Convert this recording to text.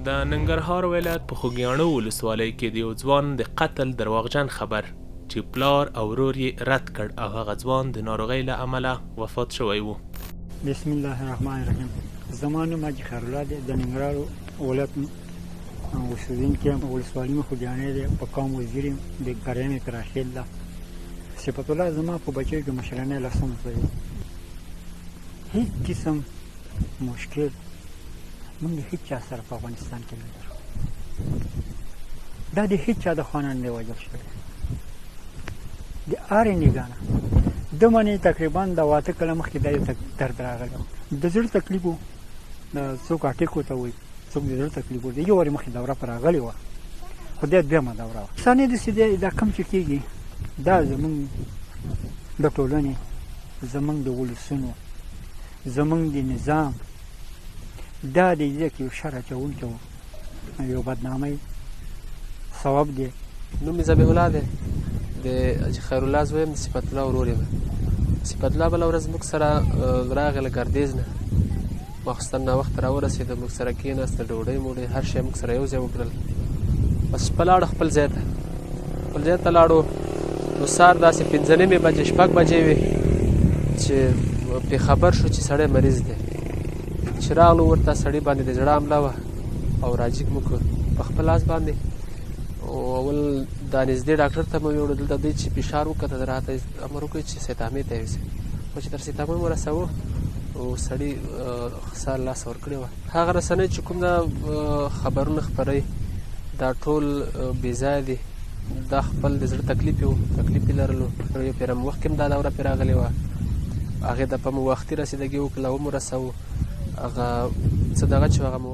د ننکرهار ولایت په خوګیاڼو ولسوالۍ کې د یو ځوان د قتل درواغجن خبر چې پلار او ورور یې رد کړ او هغه ځوان د ناروغۍ له امله وفات شوی و. بسم الله الرحمن الرحیم. زما نوم حاجي خیرالله دی، د ننکرهار ولایت اوسېدونکی یم. ولسوالۍ مې خوګیاڼی دی، په قوم وزیر یم، د کرنې پراخېل ده. صفت الله زما په بچیو کې مشرنی لسمه زه یم. هېڅ قسم مشکل موږ د هېڅ چا سره په افغانستان کې نه لرو. دا د هېڅ چا د خوا نه دی وژل شوی، د هرې نګاه نه. ده منې تقریبا د 8 کاله مخکې دا یو درد راغلی و، د زړه تکلیف و، څوک اټیک ورته وایي، څوک د زړه تکلیف و. د یو وارې مخکې دوره پرې راغلې وه، خو دا دویمه دوره وه. ثاني داسې دی، دا کوم چې کېږي دا زموږ د ټولنې، زموږ د ولسونو، زموږ د نظام، دا د دې کې یو شر اچوونکی و، یو بدنامۍ سبب دی. نوم مې زاویه دی، د حاجي خیرالله زوی یم، د صفت الله ورور یم. صفت الله بله ورځ موږ سره راغی له ګردیز نه، ماخوستن ناوخته راورسېده، موږ سره کېناسته، ډوډۍ موډۍ هر شی موږ سره یو ځای وکړل. بس په لاړو خپل ځای ته لاړو. نو سهار داسې 5 بجې 6 بجې وې چې پرې خبر شو چې سړی مریض دی. چې راغلو ورته سړي باندې د زړه حمله وه او راجګ مو کړ په خپل لاس باندې. اول دا نږدې ډاکټر ته مو یوړو، دلته دوی چې فشار وکړه راته امر وکړ چې سیتامې ته یوسئ. خو چې تر سیتامې مو رسوو او سړي ساه له لاسه ورکړې وه. هغه رسنۍ چې کوم دا خبرونه خپروي دا ټول بې ځایه دي. دا خپل د زړه تکلیف یې لرلو. یو پیره مو وخت کې هم دا دوره پرې راغلې وه، هغې ته په مو وختي رسېدګي وکړله، ومو رسوو. هغه څه دغه چې هغه مو